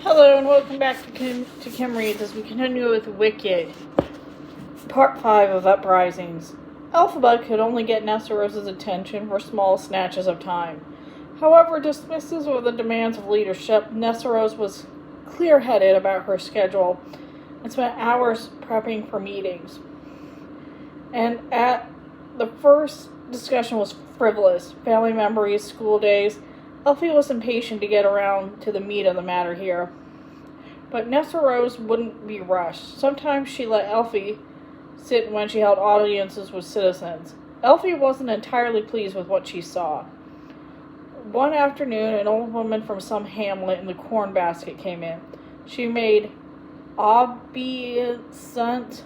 Hello and welcome back to Kim Reads as we continue with Wicked, Part 5 of Uprisings. Elphaba could only get Nestero's attention for small snatches of time. However, dismissive of the demands of leadership, Nesteros was clear-headed about her schedule and spent hours prepping for meetings. And the first discussion was frivolous, family memories, school days. Elphie was impatient to get around to the meat of the matter here. But Nesteros wouldn't be rushed. Sometimes she let Elphie sit when she held audiences with citizens. Elphie wasn't entirely pleased with what she saw. One afternoon, an old woman from some hamlet in the corn basket came in. She made obeisance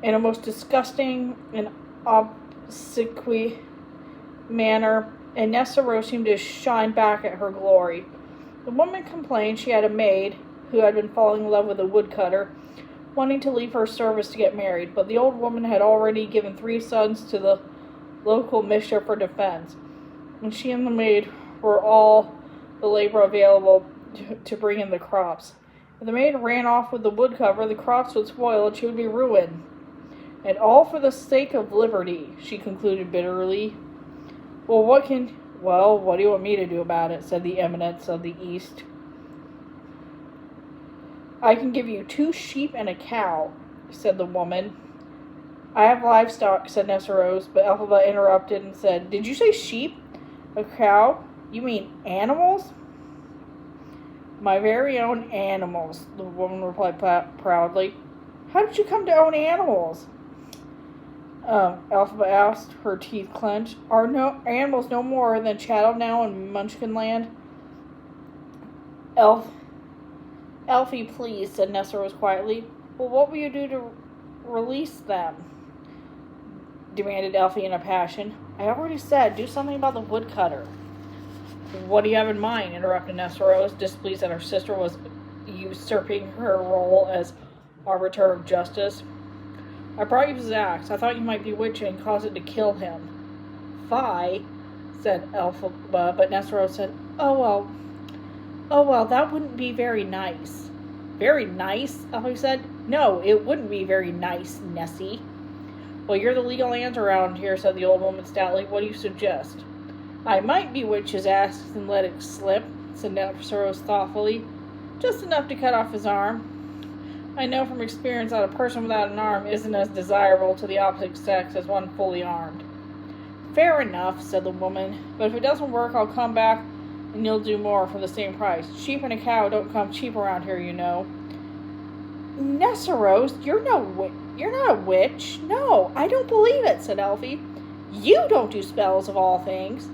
in a most disgusting and obsequious manner, and Nesteros seemed to shine back at her glory. The woman complained she had a maid who had been falling in love with a woodcutter, wanting to leave her service to get married, but the old woman had already given 3 sons to the local militia for defense, and she and the maid were all the labor available to bring in the crops. If the maid ran off with the woodcutter, the crops would spoil and she would be ruined. And all for the sake of liberty, she concluded bitterly. Well, what do you want me to do about it? Said the eminence of the East. I can give you 2 sheep and a cow, said the woman. I have livestock, said Nesteros, but Elphaba interrupted and said, Did you say sheep? A cow? You mean animals? My very own animals, the woman replied proudly. How did you come to own animals? Elphaba asked, her teeth clenched. Are no animals no more than chattel now in Munchkinland? Elphie, please, said Nesteros quietly. Well, what will you do to release them? Demanded Elphie in a passion. I already said, do something about the woodcutter. What do you have in mind? Interrupted Nesteros, displeased that her sister was usurping her role as arbiter of justice. I brought you his axe. I thought you might bewitch it and cause it to kill him. Fie, said Elphaba, but Nesteros said, Oh well, that wouldn't be very nice. Very nice? Elphie said. No, it wouldn't be very nice, Nessie. Well, you're the legal aunt around here, said the old woman stoutly. What do you suggest? I might bewitch his axe and let it slip, said Nesteros thoughtfully. Just enough to cut off his arm. I know from experience that a person without an arm isn't as desirable to the opposite sex as one fully armed. Fair enough, said the woman, but if it doesn't work, I'll come back and you'll do more for the same price. Sheep and a cow don't come cheap around here, you know. Nesteros, you're not a witch. No, I don't believe it, said Elphie. You don't do spells of all things.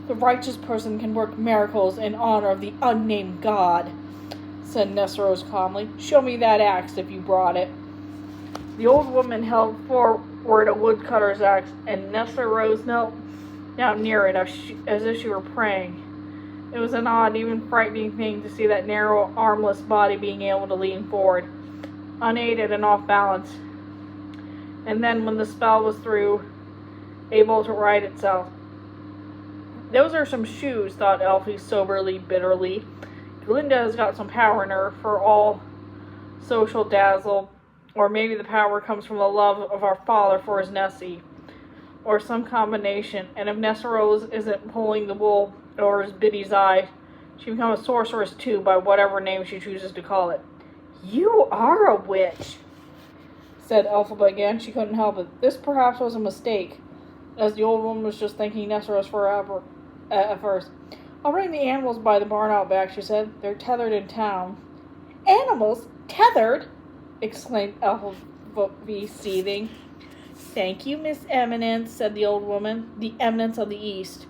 The righteous person can work miracles in honor of the unnamed god, said Nesteros calmly. Show me that axe if you brought it. The old woman held forward a woodcutter's axe, and Nesteros knelt down near it as if she were praying. It was an odd, even frightening thing to see that narrow, armless body being able to lean forward, unaided and off balance. And then, when the spell was through, able to right itself. Those are some shoes, thought Elphie soberly, bitterly. Glinda has got some power in her for all social dazzle, or maybe the power comes from the love of our father for his Nessie, or some combination. And if Nesteros isn't pulling the wool over his Biddy's eye, she becomes a sorceress too, by whatever name she chooses to call it. You are a witch, said Elphaba again. She couldn't help it. This perhaps was a mistake, as the old woman was just thanking Nesteros forever at first. I'll bring the animals by the barn out back, she said. They're tethered in town. Animals? Tethered? Exclaimed Elphaba, seething. Thank you, Miss Eminence, said the old woman. The Eminence of the East.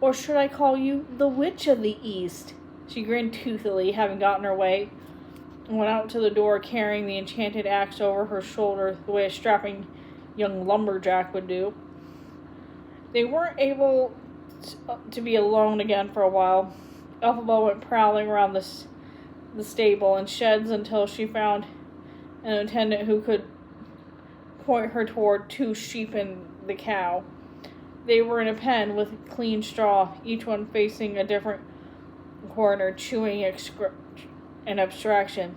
Or should I call you the Witch of the East? She grinned toothily, having gotten her way, and went out to the door carrying the enchanted axe over her shoulder the way a strapping young lumberjack would do. They weren't able to be alone again for a while. Elphaba went prowling around the stable and sheds until she found an attendant who could point her toward 2 sheep and the cow. They were in a pen with clean straw, each one facing a different corner, chewing an abstraction.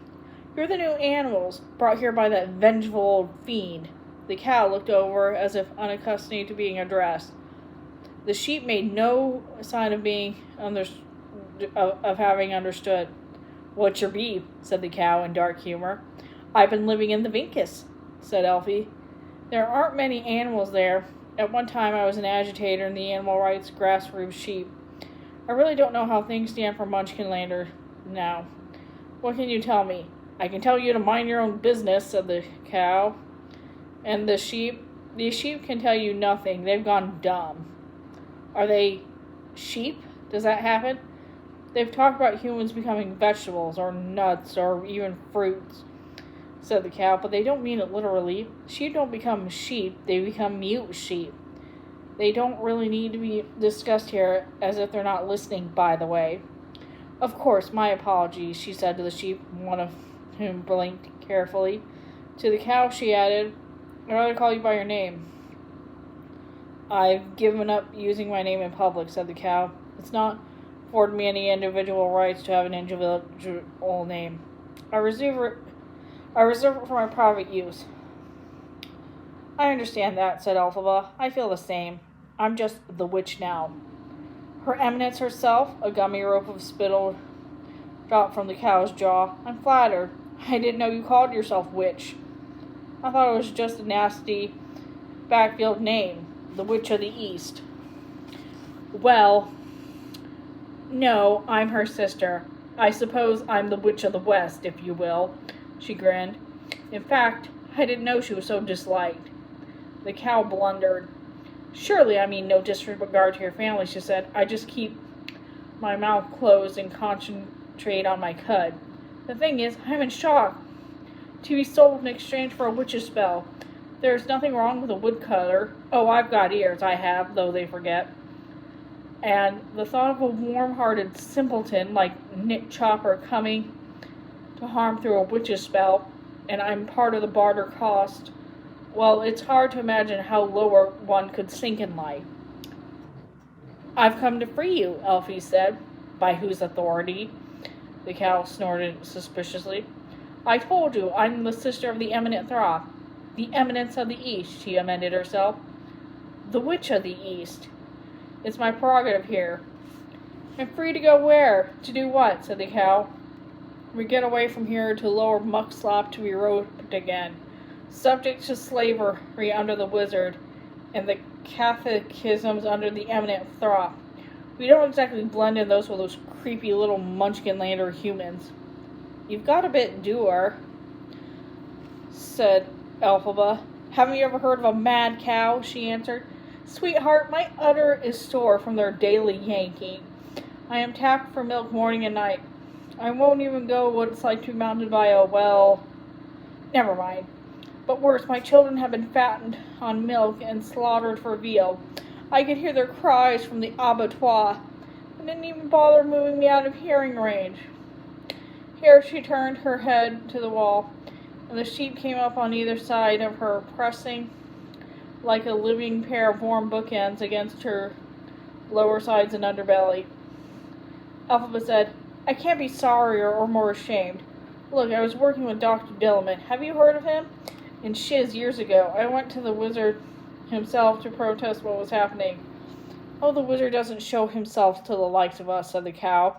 You're the new animals, brought here by that vengeful old fiend. The cow looked over as if unaccustomed to being addressed. The sheep made no sign of being of having understood. What's your beef? Said the cow in dark humor. I've been living in the Vinkus, said Elphie. There aren't many animals there. At one time I was an agitator in the animal rights grassroots sheep. I really don't know how things stand for Munchkinlander now. What can you tell me? I can tell you to mind your own business, said the cow. And the sheep can tell you nothing. They've gone dumb. Are they sheep? Does that happen? They've talked about humans becoming vegetables or nuts or even fruits, said the cow, but they don't mean it literally. Sheep don't become sheep, they become mute sheep. They don't really need to be discussed here, as if they're not listening, by the way. Of course, my apologies, she said to the sheep, one of whom blinked carefully. To the cow, she added, I'd rather call you by your name. I've given up using my name in public, said the cow. It's not afforded me any individual rights to have an individual name. I reserve it for my private use. I understand that, said Elphaba. I feel the same. I'm just the witch now. Her Eminence herself, a gummy rope of spittle dropped from the cow's jaw. I'm flattered. I didn't know you called yourself witch. I thought it was just a nasty backfield name, the Witch of the East. Well, no, I'm her sister. I suppose I'm the Witch of the West, if you will, she grinned. In fact, I didn't know she was so disliked. The cow blundered. Surely I mean no disregard to your family, she said. I just keep my mouth closed and concentrate on my cud. The thing is, I'm in shock. To be sold in exchange for a witch's spell. There's nothing wrong with a woodcutter. Oh, I've got ears, I have, though they forget. And the thought of a warm-hearted simpleton like Nick Chopper coming to harm through a witch's spell, and I'm part of the barter cost, well, it's hard to imagine how lower one could sink in life. I've come to free you, Elphie said. By whose authority? The cow snorted suspiciously. I told you, I'm the sister of the eminent Thra. The Eminence of the East, she amended herself. The Witch of the East. It's my prerogative here. I'm free to go where? To do what? Said the cow. We get away from here to lower Muckslop to be roped again. Subject to slavery under the wizard, and the catechisms under the eminent Thra. We don't exactly blend in with those creepy little Munchkinlander humans. You've got a bit doer, said Elphaba. Haven't you ever heard of a mad cow? She answered. Sweetheart, my udder is sore from their daily yanking. I am tapped for milk morning and night. I won't even go what it's like to be mounted by never mind. But worse, my children have been fattened on milk and slaughtered for veal. I could hear their cries from the abattoir. They didn't even bother moving me out of hearing range. Here she turned her head to the wall, and the sheep came up on either side of her, pressing like a living pair of warm bookends against her lower sides and underbelly. Elphaba said, I can't be sorrier or more ashamed. Look, I was working with Dr. Dillamon. Have you heard of him? In Shiz years ago, I went to the wizard himself to protest what was happening. Oh, the wizard doesn't show himself to the likes of us, said the cow,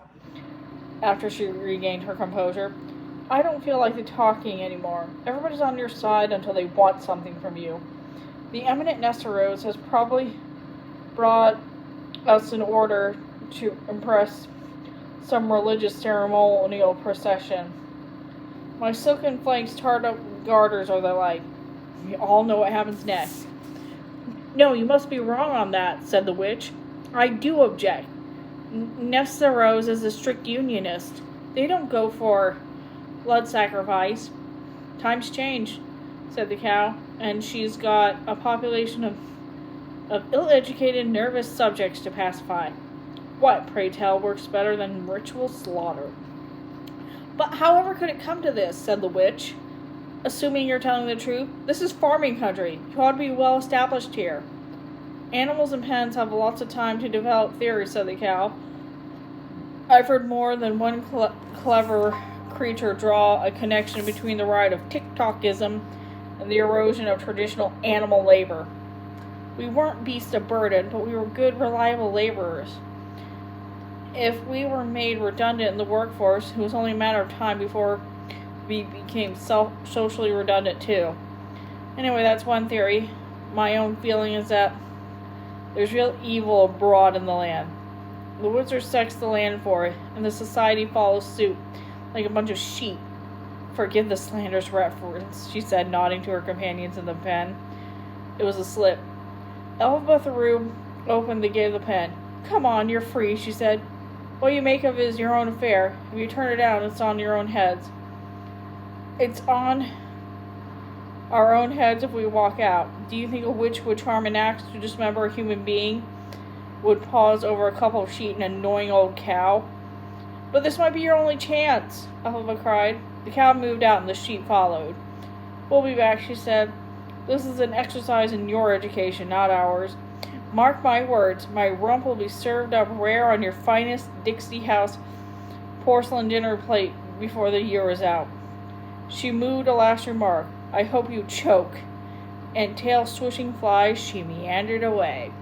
after she regained her composure. I don't feel like talking anymore. Everybody's on your side until they want something from you. The eminent Nesteros has probably brought us in order to impress some religious ceremonial procession. My silken flanks tarred up garters are the like. We all know what happens next. No, you must be wrong on that, said the witch. I do object. Nesteros is a strict unionist. They don't go for blood sacrifice. Times change, said the cow, and she's got a population of ill-educated, nervous subjects to pacify. What, pray tell, works better than ritual slaughter? But however could it come to this, said the witch. Assuming you're telling the truth, this is farming country. You ought to be well established here. Animals in pens have lots of time to develop theories, said the cow. I've heard more than one clever creature draw a connection between the rise of TikTokism and the erosion of traditional animal labor. We weren't beasts of burden, but we were good, reliable laborers. If we were made redundant in the workforce, it was only a matter of time before we became socially redundant too. Anyway, that's one theory. My own feeling is that there's real evil abroad in the land. The wizard sex the land for it, and the society follows suit, like a bunch of sheep. Forgive the slanderous reference, she said, nodding to her companions in the pen. It was a slip. Elphaba threw open the gate of the pen. Come on, you're free, she said. What you make of it is your own affair. If you turn it down, it's on your own heads. It's on our own heads if we walk out. Do you think a witch would charm an axe to dismember a human being? Would pause over a couple of sheep and an annoying old cow? But this might be your only chance, Elphaba cried. The cow moved out and the sheep followed. We'll be back, she said. This is an exercise in your education, not ours. Mark my words, my rump will be served up rare on your finest Dixie House porcelain dinner plate before the year is out. She moved a last remark. I hope you choke. And tail swishing flies, she meandered away.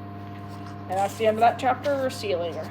And that's the end of that chapter. See you later.